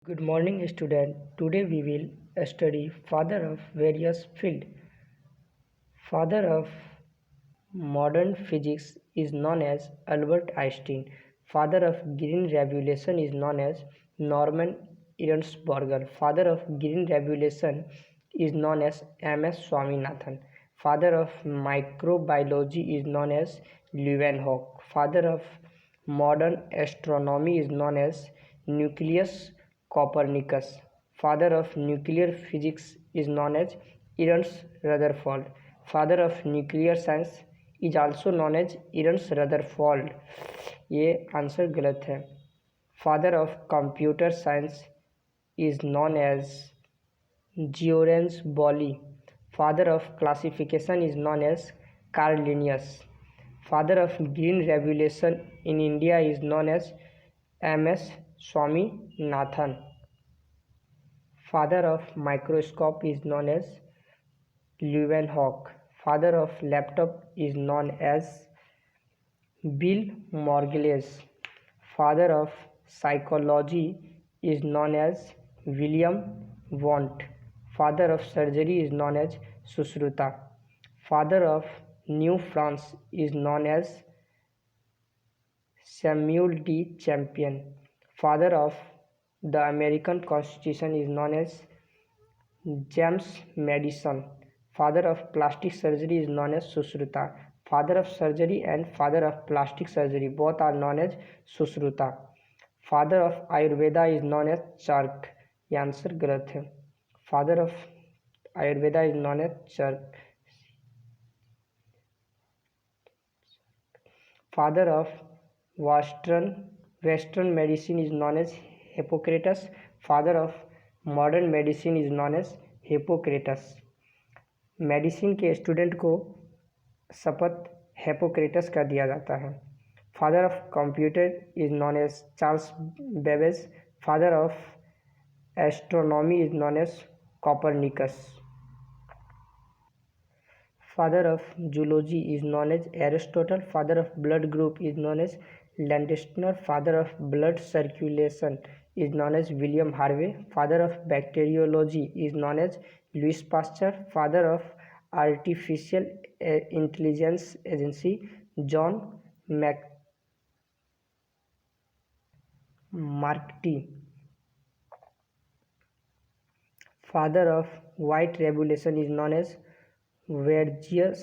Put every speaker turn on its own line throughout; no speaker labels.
Good morning, student. Today we will study father of various field. Father of modern physics is known as Albert Einstein. Father of green revolution is known as Norman Ironsburger. Father of green revolution is known as M.S. Swaminathan. Father of microbiology is known as Leeuwenhoek. Father of modern astronomy is known as Nucleus Copernicus. Father of nuclear physics is known as Ernst Rutherford. Father of nuclear science is also known as Ernst Rutherford. ये answer गलत है. Father of computer science is known as George Boole. Father of classification is known as Carl Linnaeus. Father of green revolution in India is known as M.S. Swaminathan. Father of microscope is known as Leeuwenhoek. Father of laptop is known as Bill Moyers. Father of psychology is known as William Wundt. Father of surgery is known as Sushruta. Father of New France is known as Samuel D. Champion. Father of the American Constitution is known as James Madison. Father of plastic surgery is known as Sushruta. Father of surgery and father of plastic surgery both are known as Sushruta. Father of Ayurveda is known as Chark. ये answer गलत है. Father of Ayurveda is known as Chark. Father of Western medicine is known as Hippocrates. Father of modern medicine is known as Hippocrates. Medicine के student को शपथ Hippocrates का दिया जाता है. Father of computer is known as Charles Babbage. Father of astronomy is known as Copernicus. Father of zoology is known as Aristotle. Father of blood group is known as Landsteiner. Father of blood circulation is known as William Harvey. Father of bacteriology is known as Louis Pasteur. Father of artificial intelligence agency John McCarthy. Father of white revolution is known as Vergilius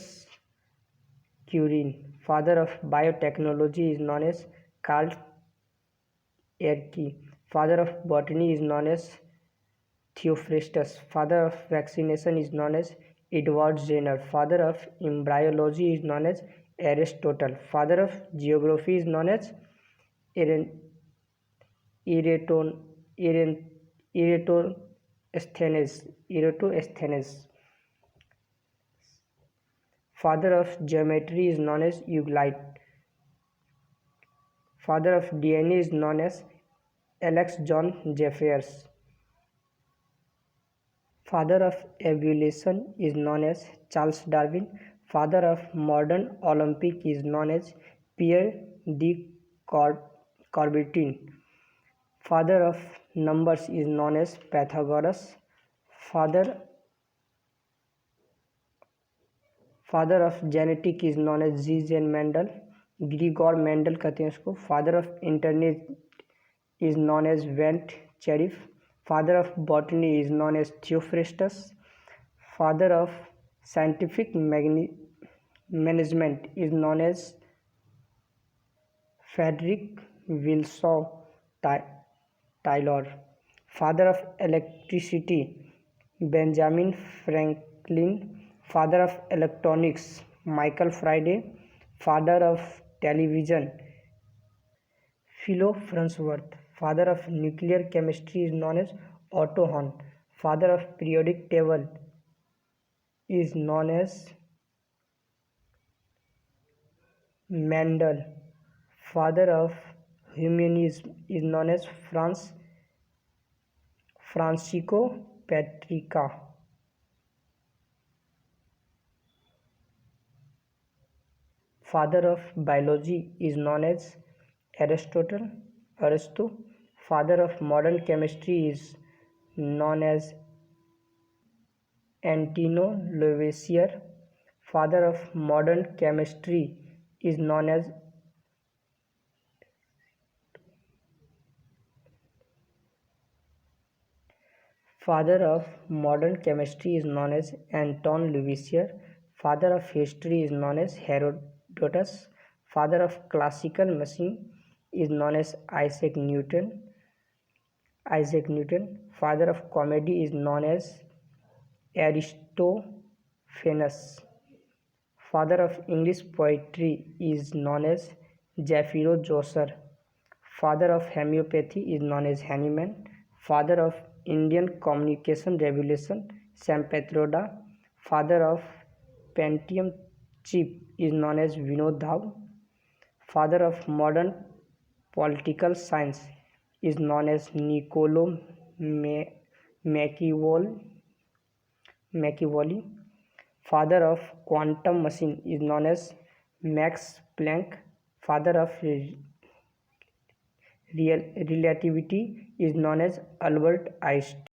Curie. Father of biotechnology is known as Carl Ehrke. Father of botany is known as Theophrastus. Father of vaccination is known as Edward Jenner. Father of embryology is known as Aristotle. Father of geography is known as Eratosthenes. Father of geometry is known as Euclid. Father of DNA is known as Alex John Jeffers. Father of evolution is known as Charles Darwin. Father of modern Olympic is known as Pierre de Coubertin. Father of numbers is known as Pythagoras. Father of genetics is known as G. Mendel. Gregor Mendel कहते हैं उसको. Father of internet is known as Vent Cherif. Father of botany is known as Theophrastus. Father of scientific management is known as Frederick Wilson Taylor. Father of electricity Benjamin Franklin. Father of electronics Michael Faraday. Father of television Philo Farnsworth. Father of nuclear chemistry is known as Otto Hahn. Father of periodic table is known as Mendel. Father of humanism is known as Francisco Petrarca. Father of biology is known as Aristo. Father of modern chemistry is known as Antonio Lavoisier. Father of modern chemistry is known as Father of modern chemistry is known as Anton Lavoisier. Father of history is known as Herodotus. Father of classical machine is known as Isaac Newton. Father of comedy is known as Aristophanes. Father of English poetry is known as Zephyro Chaucer. Father of homeopathy is known as Hahnemann. Father of Indian communication revolution, Sampradada. Father of Pentium chip is known as Vinod Dhau. Father of modern political science is known as Niccolo Machiavelli. Father of quantum machine is known as Max Planck. Father of relativity is known as Albert Einstein.